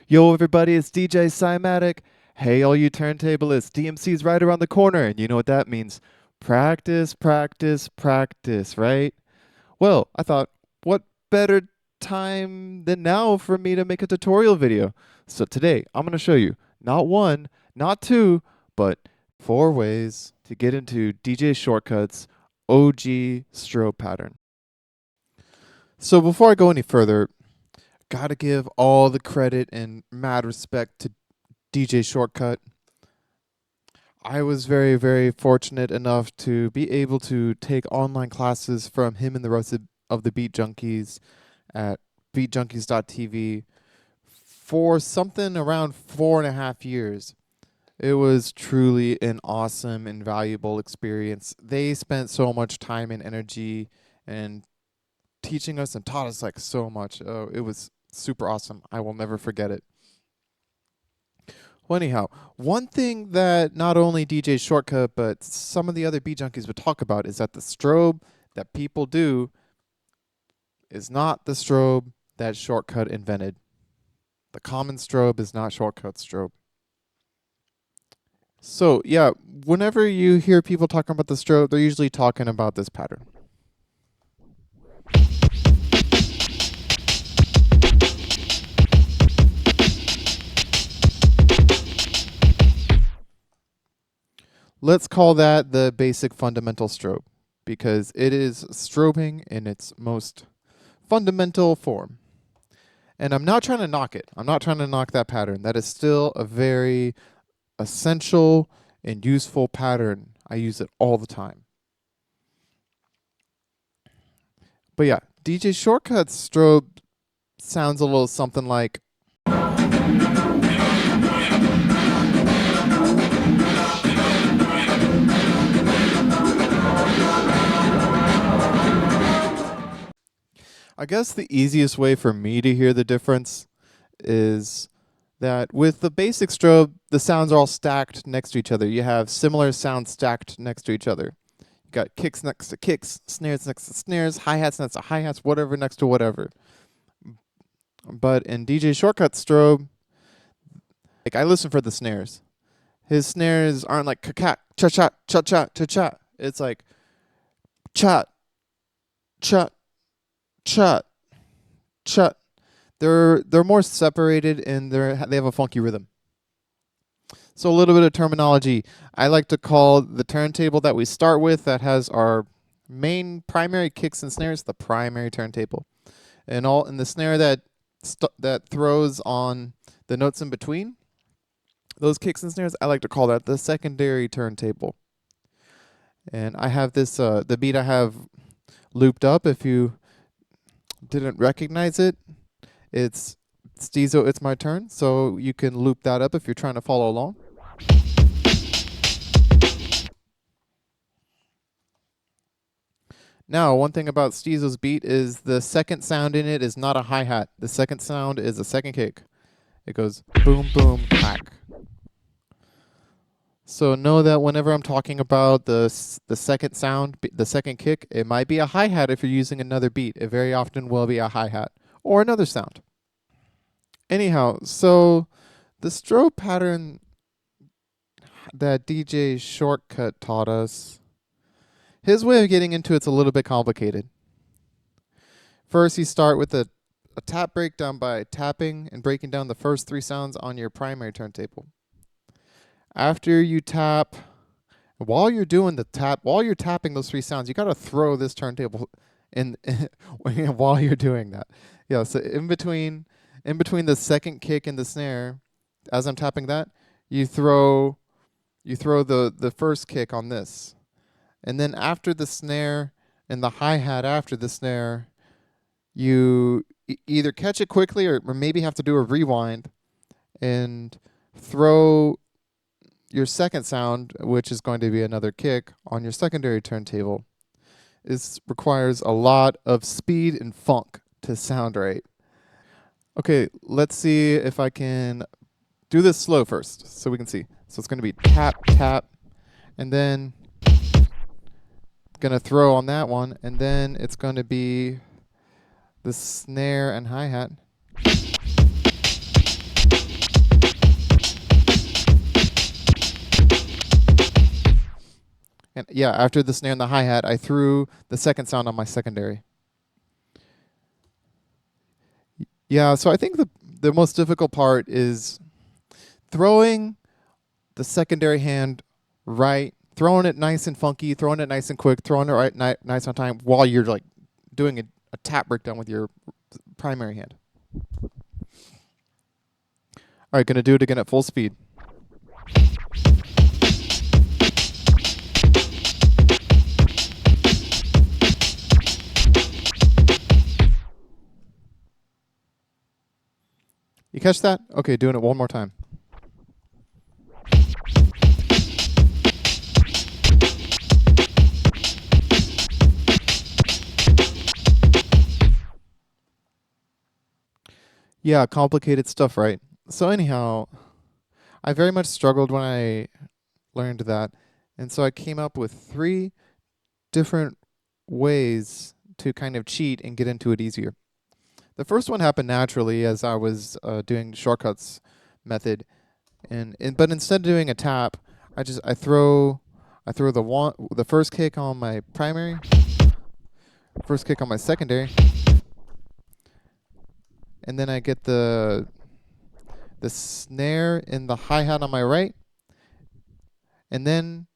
Yo, everybody, it's djcymatic. Hey, all you turntablists, DMC's right around the corner, and you know what that means. Practice, practice, practice, right? Well, I thought, what better time than now for me to make a tutorial video? So today, I'm going to show you not one, not two, but 4 ways to get into DJ Shortkut's OG strobe pattern. So before I go any further, gotta give all the credit and mad respect to DJ Shortkut. I was very, very fortunate enough to be able to take online classes from him and the rest of the Beat Junkies at beatjunkies.tv for something around 4.5 years. It was truly an awesome and valuable experience. They spent so much time and energy and teaching us and taught us like so much. It was super awesome. I will never forget it. Well, anyhow, one thing that not only DJ Shortkut, but some of the other beat junkies would talk about is that the strobe that people do is not the strobe that Shortkut invented. The common strobe is not Shortkut's strobe. So, yeah, whenever you hear people talking about the strobe, they're usually talking about this pattern. Let's call that the basic fundamental strobe because it is strobing in its most fundamental form. And I'm not trying to knock it. I'm not trying to knock that pattern. That is still a very essential and useful pattern. I use it all the time. But yeah, DJ Shortkut's strobe sounds a little something like I guess the easiest way for me to hear the difference is that with the basic strobe, the sounds are all stacked next to each other. You have similar sounds stacked next to each other. You got kicks next to kicks, snares next to snares, hi-hats next to hi-hats, whatever next to whatever. But in DJ Shortkut's strobe, like I listen for the snares. His snares aren't like ka-ka, cha-cha, cha-cha, cha-cha. It's like cha, cha, chut, chut. They're more separated and they have a funky rhythm. So a little bit of terminology. I like to call the turntable that we start with that has our main primary kicks and snares the primary turntable, and the snare that throws on the notes in between those kicks and snares. I like to call that the secondary turntable. And I have this the beat I have looped up. If you didn't recognize it, it's Steezo, It's My Turn, so you can loop that up if you're trying to follow along. Now, one thing about Steezo's beat is the second sound in it is not a hi-hat. The second sound is a second kick. It goes boom, boom, clack. So know that whenever I'm talking about the second sound, the second kick, it might be a hi-hat if you're using another beat. It very often will be a hi-hat or another sound. Anyhow, so the strobe pattern that DJ Shortkut taught us, his way of getting into it's a little bit complicated. First, you start with a tap breakdown by tapping and breaking down the first 3 sounds on your primary turntable. After you tap, while you're tapping those 3 sounds, you gotta throw this turntable in while you're doing that. Yeah, so in between the second kick and the snare, as I'm tapping that, you throw the first kick on this. And then after the snare and the hi-hat after the snare, you either catch it quickly or maybe have to do a rewind and throw your second sound, which is going to be another kick, on your secondary turntable. This requires a lot of speed and funk to sound right. Okay, let's see if I can do this slow first so we can see. So it's going to be tap, tap, and then going to throw on that one, and then it's going to be the snare and hi-hat. And yeah, after the snare and the hi-hat, I threw the second sound on my secondary. Yeah, so I think the most difficult part is throwing the secondary hand right, throwing it nice and funky, throwing it nice and quick, throwing it right nice on time while you're like doing a tap breakdown with your primary hand. All right, gonna do it again at full speed. You catch that? Okay, doing it one more time. Yeah, complicated stuff, right? So anyhow, I very much struggled when I learned that. And so I came up with 3 different ways to kind of cheat and get into it easier. The first one happened naturally as I was doing Shortkuts method, but instead of doing a tap, I throw the first kick on my primary, first kick on my secondary, and then I get the snare and the hi-hat on my right, and then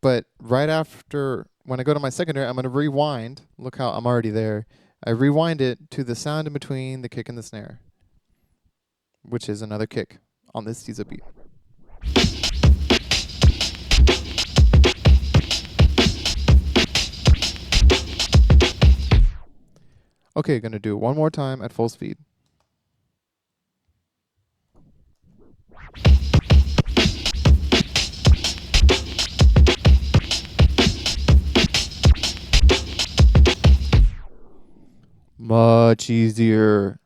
but right after when I go to my secondary, I'm going to rewind. Look how I'm already there. I rewind it to the sound in between the kick and the snare, which is another kick on this Caesar beat. Okay, gonna do it one more time at full speed. Much easier.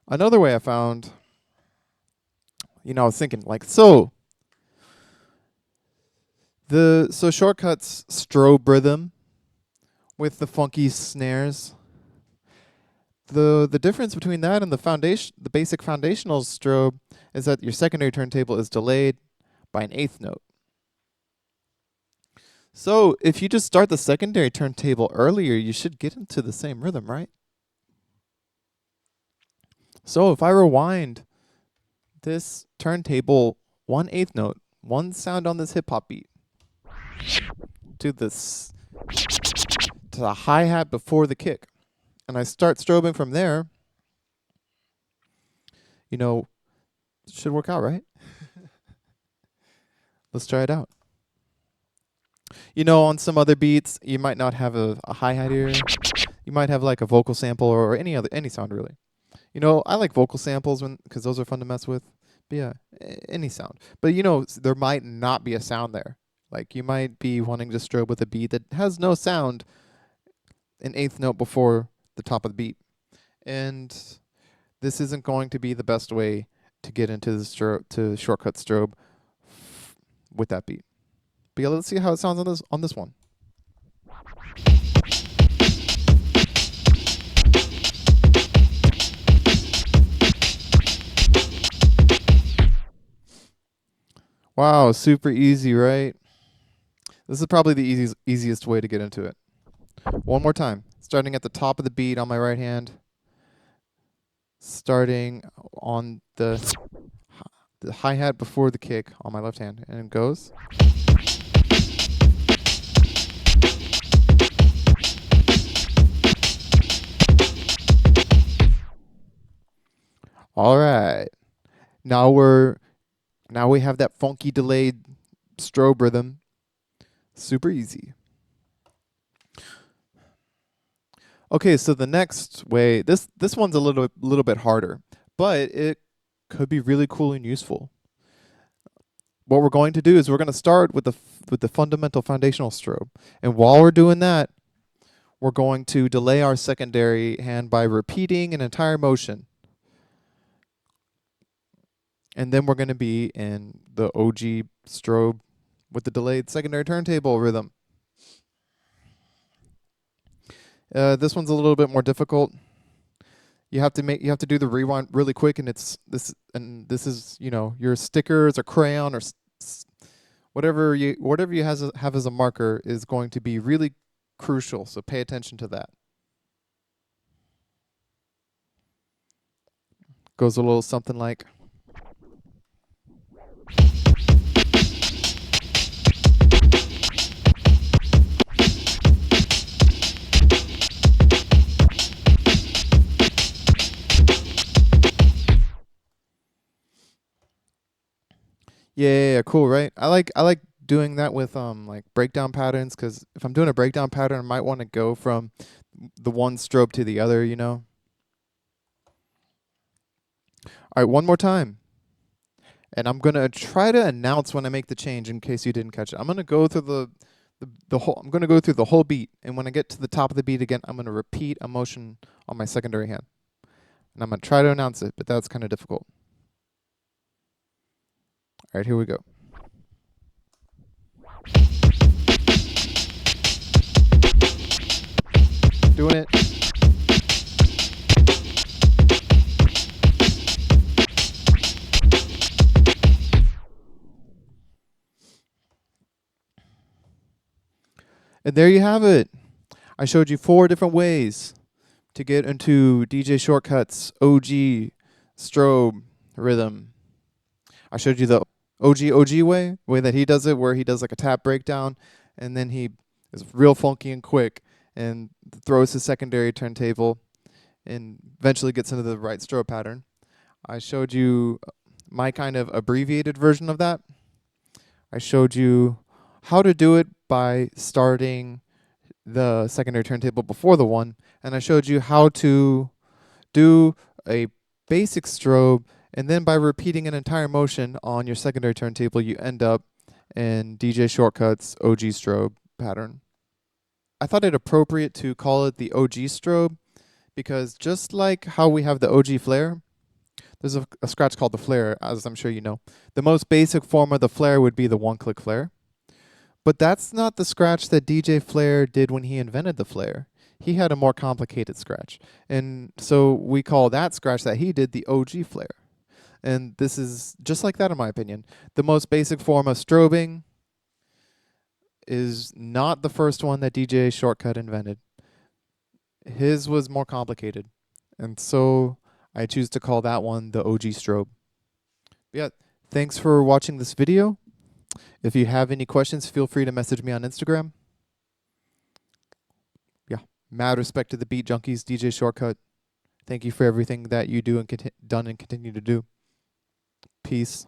Another way I found, I was thinking like, so Shortkut's Strobe rhythm with the funky snares. The difference between that and the basic foundational strobe is that your secondary turntable is delayed by an eighth note. So if you just start the secondary turntable earlier, you should get into the same rhythm, right? So if I rewind this turntable 1/8 note, one sound on this hip hop beat, to the hi-hat before the kick, and I start strobing from there, it should work out, right? Let's try it out. On some other beats, you might not have a hi-hat here. You might have like a vocal sample or any sound really. I like vocal samples because those are fun to mess with. But yeah, any sound. But there might not be a sound there. Like you might be wanting to strobe with a beat that has no sound, an eighth note before the top of the beat. And this isn't going to be the best way to get into the Shortkut strobe with that beat. But yeah, let's see how it sounds on this one. Wow, super easy, right? This is probably the easiest way to get into it. One more time. Starting at the top of the beat on my right hand. Starting on the hi-hat before the kick on my left hand. And it goes. All right. Now we have that funky delayed strobe rhythm. Super easy. Okay, so the next way, this one's a little bit harder, but it could be really cool and useful. What we're going to do is we're going to start with the fundamental foundational strobe, and while we're doing that, we're going to delay our secondary hand by repeating an entire motion. And then we're going to be in the OG strobe with the delayed secondary turntable rhythm. This one's a little bit more difficult. You have to do the rewind really quick, and this is your stickers or crayon or whatever you have as a marker is going to be really crucial, so pay attention to that. Goes a little something like. Yeah, cool, right? I like doing that with like breakdown patterns, because if I'm doing a breakdown pattern, I might want to go from the one strobe to the other, you know. All right, one more time. And I'm gonna try to announce when I make the change in case you didn't catch it. I'm gonna go through the whole. I'm gonna go through the whole beat, and when I get to the top of the beat again, I'm gonna repeat a motion on my secondary hand, and I'm gonna try to announce it, but that's kind of difficult. All right, here we go. Doing it. And there you have it. I showed you 4 different ways to get into DJ Shortkut's OG strobe rhythm. I showed you the OG way that he does it, where he does like a tap breakdown, and then he is real funky and quick and throws his secondary turntable and eventually gets into the right strobe pattern. I showed you my kind of abbreviated version of that. I showed you how to do it by starting the secondary turntable before the one, and I showed you how to do a basic strobe, and then by repeating an entire motion on your secondary turntable, you end up in DJ Shortkut's OG strobe pattern. I thought it appropriate to call it the OG strobe because just like how we have the OG flare, there's a scratch called the flare, as I'm sure you know. The most basic form of the flare would be the one-click flare. But that's not the scratch that DJ Flare did when he invented the flare. He had a more complicated scratch. And so we call that scratch that he did the OG flare. And this is just like that, in my opinion. The most basic form of strobing is not the first one that DJ Shortkut invented. His was more complicated. And so I choose to call that one the OG strobe. Yeah, thanks for watching this video. If you have any questions, feel free to message me on Instagram. Yeah, mad respect to the Beat Junkies, DJ Shortkut. Thank you for everything that you do and done and continue to do. Peace.